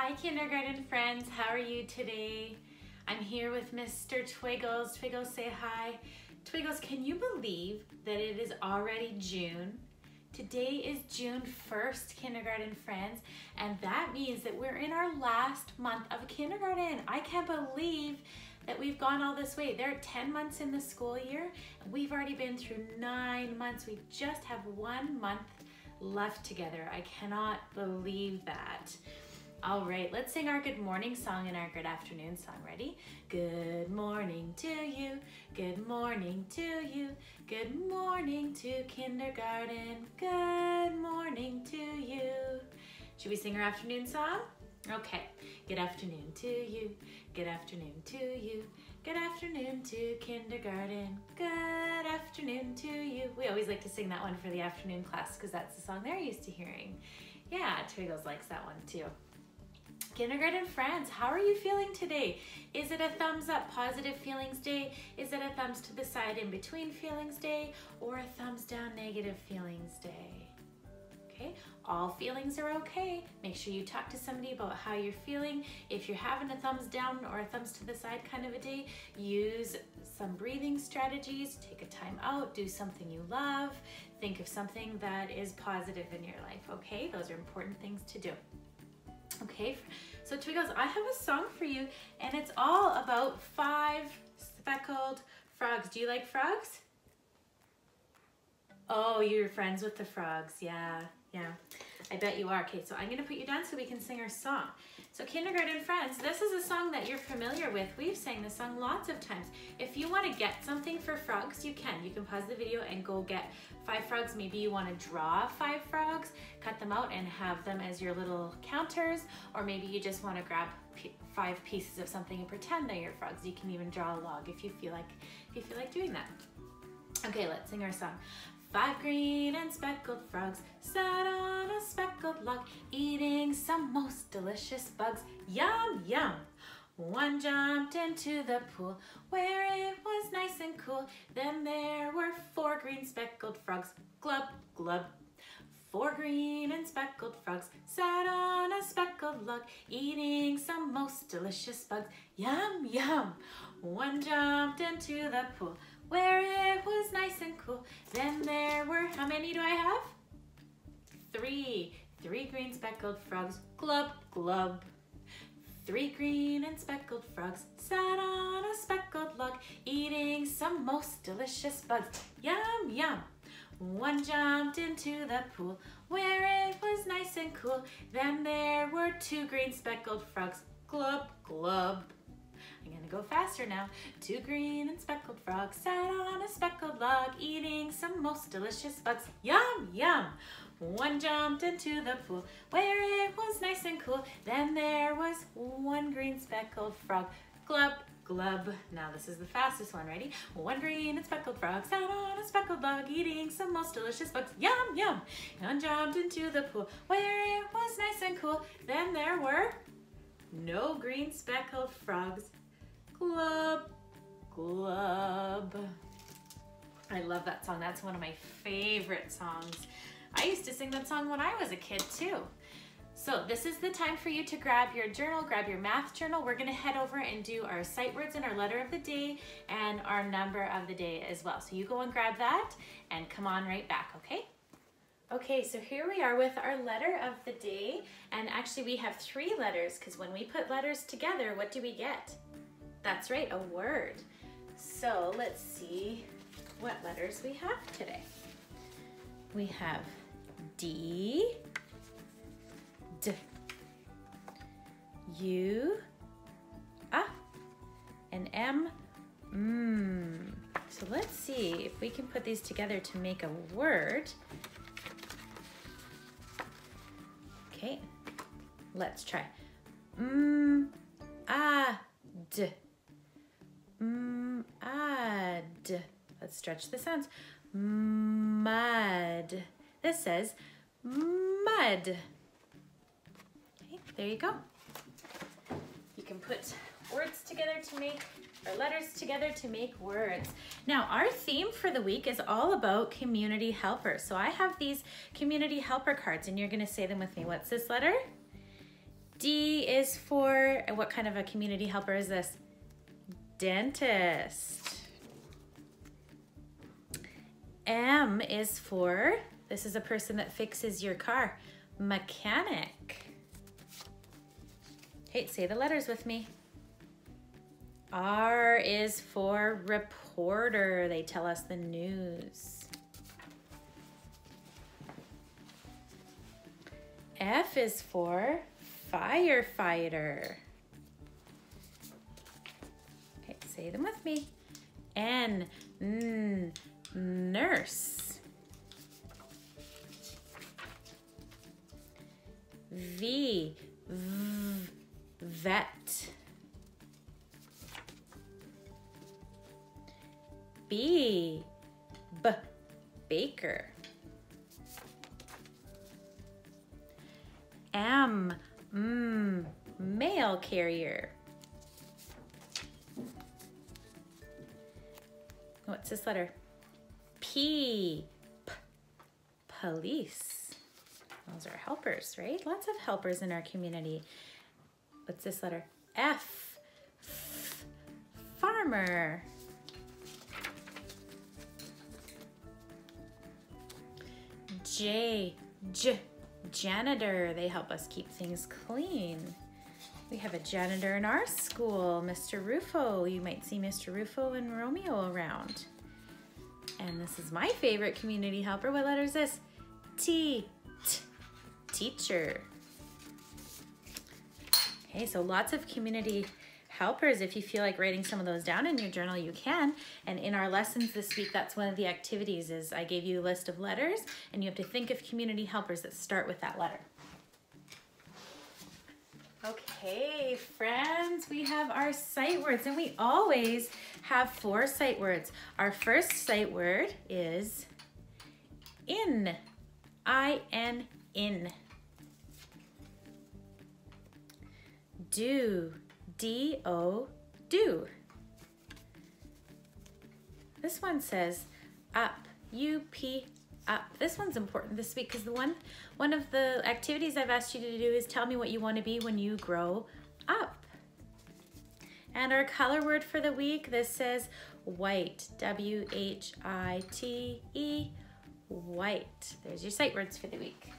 Hi kindergarten friends, how are you today? I'm here with Mr. Twiggles. Twiggles, say hi. Twiggles, can you believe that it is already June? Today is June 1st, kindergarten friends, and that means that we're in our last month of kindergarten. I can't believe that we've gone all this way. There are 10 months in the school year, and we've already been through 9 months. We just have 1 month left together. I cannot believe that. All right, let's sing our good morning song and our good afternoon song. Ready? Good morning to you. Good morning to you. Good morning to kindergarten. Good morning to you. Should we sing our afternoon song? Okay. Good afternoon to you. Good afternoon to you. Good afternoon to kindergarten. Good afternoon to you. We always like to sing that one for the afternoon class because that's the song they're used to hearing. Yeah, Twiggles likes that one too. Kindergarten friends, how are you feeling today? Is it a thumbs up positive feelings day? Is it a thumbs to the side in between feelings day? Or a thumbs down negative feelings day? Okay, all feelings are okay. Make sure you talk to somebody about how you're feeling. If you're having a thumbs down or a thumbs to the side kind of a day, use some breathing strategies, take a time out, do something you love, think of something that is positive in your life, okay? Those are important things to do. Okay, so Twiggles, I have a song for you, and it's all about 5 speckled frogs. Do you like frogs? Oh, you're friends with the frogs. Yeah, I bet you are. Okay, so I'm gonna put you down so we can sing our song. So kindergarten friends, this is a song that you're familiar with. We've sang this song lots of times. If you wanna get something for frogs, you can. You can pause the video and go get 5 frogs. Maybe you wanna draw 5 frogs, cut them out and have them as your little counters, or maybe you just wanna grab 5 pieces of something and pretend they're your frogs. You can even draw a log if you feel like doing that. Okay, let's sing our song. 5 green and speckled frogs sat on a speckled log, eating some most delicious bugs. Yum, yum. One jumped into the pool where it was nice and cool. Then there were 4 green speckled frogs. Glub, glub. 4 green and speckled frogs sat on a speckled log, eating some most delicious bugs. Yum, yum. One jumped into the pool where it was nice and cool. Then there were, how many do I have? 3. 3 green speckled frogs. Glub, glub. 3 green and speckled frogs sat on a speckled log, eating some most delicious bugs. Yum, yum. One jumped into the pool where it was nice and cool. Then there were 2 green speckled frogs. Glub, glub. I'm gonna go faster now. 2 green and speckled frogs sat on a speckled log, eating some most delicious bugs. Yum, yum. One jumped into the pool where it was nice and cool. Then there was 1 green speckled frog. Glub, glub. Now this is the fastest one. Ready? 1 green and speckled frog sat on a speckled log, eating some most delicious bugs. Yum, yum. One jumped into the pool where it was nice and cool. Then there were no green speckled frogs. Glub, glub. I love that song. That's one of my favorite songs. I used to sing that song when I was a kid too. So this is the time for you to grab your journal, grab your math journal. We're gonna head over and do our sight words and our letter of the day and our number of the day as well. So you go and grab that and come on right back, okay? Okay, so here we are with our letter of the day. And actually we have 3 letters because when we put letters together, what do we get? That's right, a word. So let's see what letters we have today. We have D, D, U, and M, So let's see if we can put these together to make a word. Okay, let's try. D. Mud. Let's stretch the sounds. Mud. This says mud. Okay, there you go. You can put words together to make, or letters together to make words. Now, our theme for the week is all about community helpers. So I have these community helper cards, and you're gonna say them with me. What's this letter? D is for, what kind of a community helper is this? Dentist. M is for, this is a person that fixes your car, mechanic. Okay, say the letters with me. R is for reporter. They tell us the news. F is for firefighter. Okay, say them with me. N, nurse. V, vet. B, baker. M, mail carrier. What's this letter? P, police. Those are helpers, right? Lots of helpers in our community. What's this letter? F, farmer. J, janitor. They help us keep things clean. We have a janitor in our school, Mr. Rufo. You might see Mr. Rufo and Romeo around. And this is my favorite community helper. What letter is this? T, teacher. Okay, so lots of community helpers. If you feel like writing some of those down in your journal, you can. And in our lessons this week, that's one of the activities is I gave you a list of letters and you have to think of community helpers that start with that letter. Okay, friends, we have our sight words and we always have 4 sight words. Our first sight word is in, I-N, in. Do, D-O, do. This one says up, U-P, up. This one's important this week because one of the activities I've asked you to do is tell me what you want to be when you grow up. And our color word for the week, this says white, W-H-I-T-E, white. There's your sight words for the week.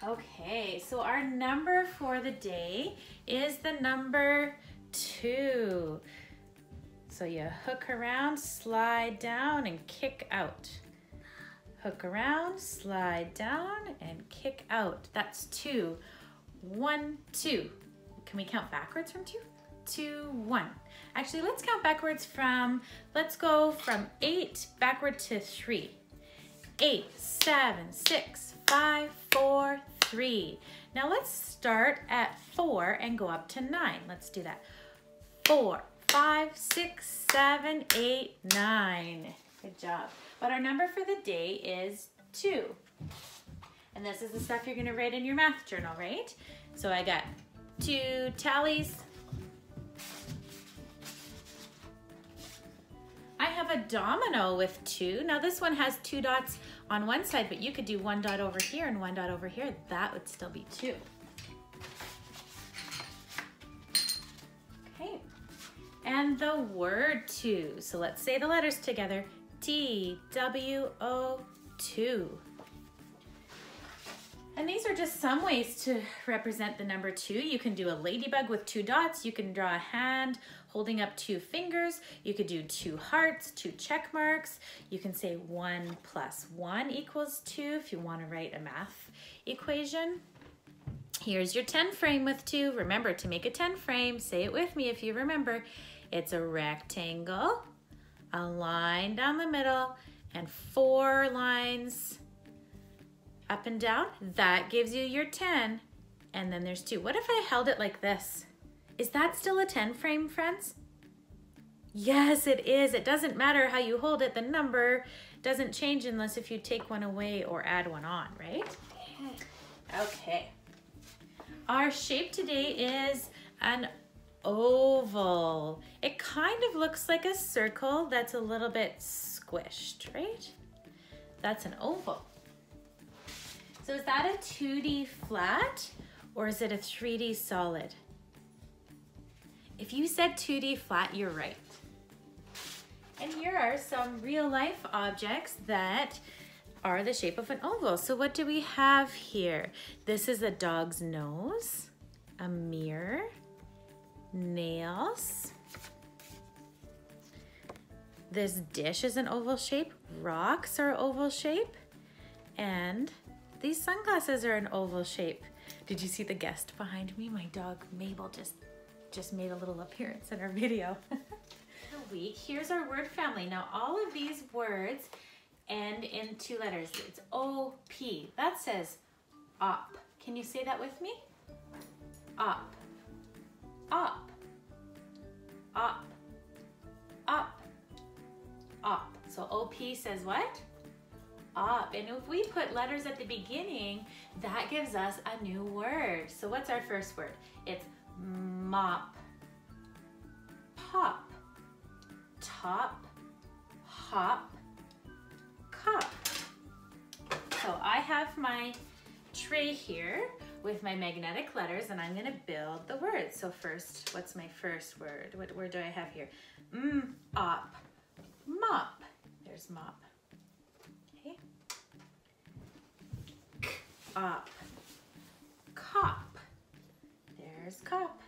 Okay, so our number for the day is the number 2. So you hook around, slide down, and kick out. Hook around, slide down, and kick out. That's 2. 1, 2. Can we count backwards from 2? 2, 1. Actually, let's count backwards from, let's go from 8 backward to 3. 8, 7, 6, 5, 4, 3. Now let's start at 4 and go up to 9. Let's do that. 4, 5, 6, 7, 8, 9. Good job. But our number for the day is 2. And this is the stuff you're going to write in your math journal, right? So I got 2 tallies. I have a domino with 2. Now this one has 2 dots on one side, but you could do 1 dot over here and 1 dot over here. That would still be 2. Okay. And the word to. So let's say the letters together. T-W-O-2. And these are just some ways to represent the number 2. You can do a ladybug with 2 dots. You can draw a hand holding up 2 fingers. You could do 2 hearts, 2 check marks. You can say 1 plus 1 equals 2 if you want to write a math equation. Here's your 10 frame with 2. Remember to make a 10 frame, say it with me if you remember. It's a rectangle, a line down the middle, and 4 lines up and down. That gives you your 10. And then there's 2. What if I held it like this? Is that still a 10 frame, friends? Yes, it is. It doesn't matter how you hold it. The number doesn't change unless if you take one away or add one on, right? Okay. Our shape today is an oval. It kind of looks like a circle that's a little bit squished, right? That's an oval. So is that a 2D flat or is it a 3D solid? If you said 2D flat, you're right. And here are some real life objects that are the shape of an oval. So what do we have here? This is a dog's nose, a mirror, nails. This dish is an oval shape, rocks are oval shape, and these sunglasses are an oval shape. Did you see the guest behind me? My dog Mabel just made a little appearance in our video. Week. Here's our word family. Now all of these words end in 2 letters. It's O-P. That says op. Can you say that with me? Op. Op. Op. Op. Op. So O-P says what? Op. And if we put letters at the beginning, that gives us a new word. So what's our first word? It's mop. Pop. Top, hop, cup. So I have my tray here with my magnetic letters and I'm gonna build the words. So first, what's my first word? What word do I have here? Op, mop. There's mop. Okay. Op, cop. There's cop.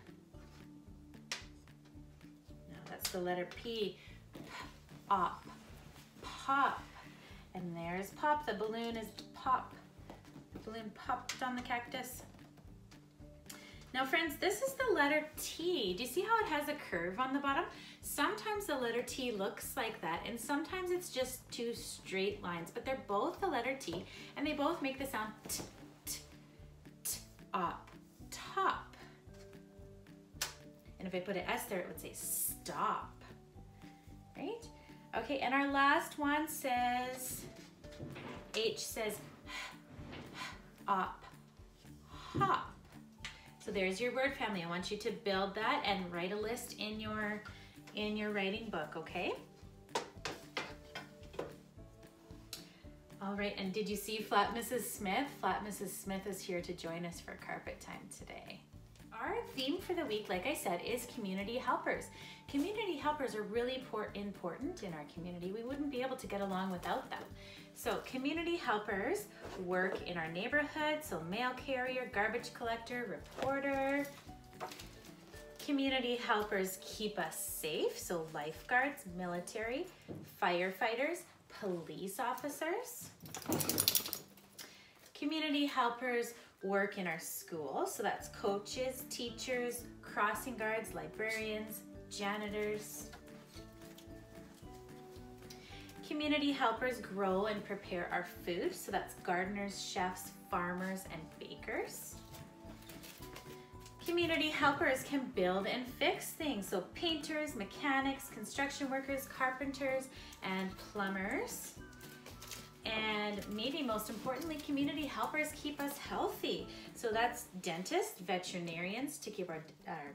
Now that's the letter P. Op, pop, and there's pop. The balloon is pop. The balloon popped on the cactus. Now friends, this is the letter T. Do you see how it has a curve on the bottom? Sometimes the letter T looks like that, and sometimes it's just 2 straight lines, but they're both the letter T, and they both make the sound t, t, t, op, top. And if I put an S there, it would say stop, right? Okay, and our last one says, H says op, hop. So there's your word family. I want you to build that and write a list in your writing book, okay? All right, and did you see Flat Mrs. Smith? Flat Mrs. Smith is here to join us for carpet time today. Our theme for the week, like I said, is community helpers. Community helpers are really important in our community. We wouldn't be able to get along without them. So community helpers work in our neighborhood, so mail carrier, garbage collector, reporter. Community helpers keep us safe, so lifeguards, military, firefighters, police officers. Community helpers work in our schools, so that's coaches, teachers, crossing guards, librarians, janitors. Community helpers grow and prepare our food, so that's gardeners, chefs, farmers, and bakers. Community helpers can build and fix things, so painters, mechanics, construction workers, carpenters, and plumbers. And maybe most importantly, community helpers keep us healthy. So that's dentists, veterinarians to keep our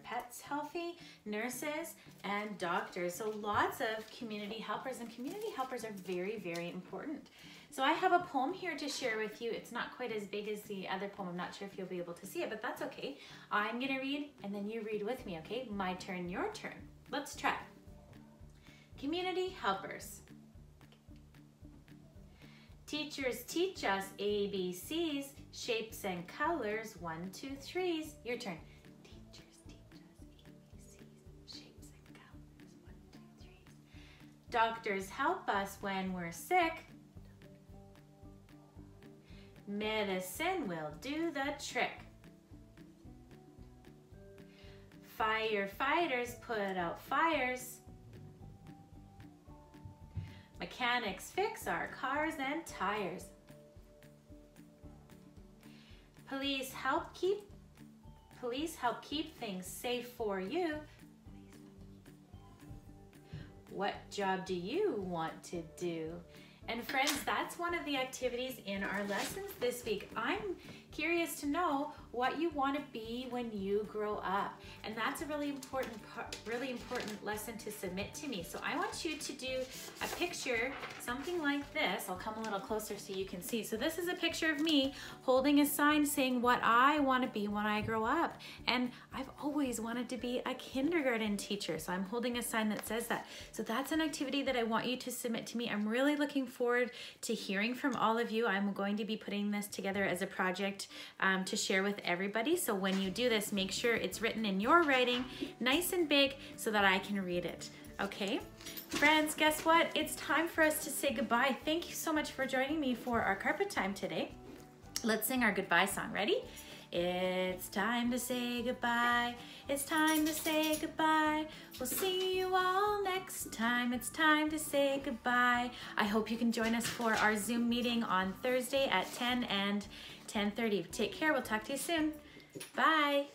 pets healthy, nurses, and doctors. So lots of community helpers, and community helpers are very, very important. So I have a poem here to share with you. It's not quite as big as the other poem. I'm not sure if you'll be able to see it, but that's okay. I'm gonna read and then you read with me, okay? My turn, your turn. Let's try. Community helpers. Teachers teach us ABCs, shapes and colors, 1, 2, 3s. Your turn. Teachers teach us ABCs, shapes and colors, 1, 2, 3s. Doctors help us when we're sick. Medicine will do the trick. Firefighters put out fires. Mechanics fix our cars and tires. Police help keep things safe for you. What job do you want to do? And friends, that's one of the activities in our lessons this week. I'm curious to know what you want to be when you grow up. And that's a really important lesson to submit to me. So I want you to do a picture, something like this. I'll come a little closer so you can see. So this is a picture of me holding a sign saying what I want to be when I grow up. And I've always wanted to be a kindergarten teacher. So I'm holding a sign that says that. So that's an activity that I want you to submit to me. I'm really looking forward to hearing from all of you. I'm going to be putting this together as a project to share with everybody. So when you do this, make sure it's written in your writing, nice and big, so that I can read it. Okay, friends, guess what? It's time for us to say goodbye. Thank you so much for joining me for our carpet time today. Let's sing our goodbye song. Ready? It's time to say goodbye. It's time to say goodbye. We'll see you all next time. It's time to say goodbye. I hope you can join us for our Zoom meeting on Thursday at 10 and 10:30. Take care. We'll talk to you soon. Bye.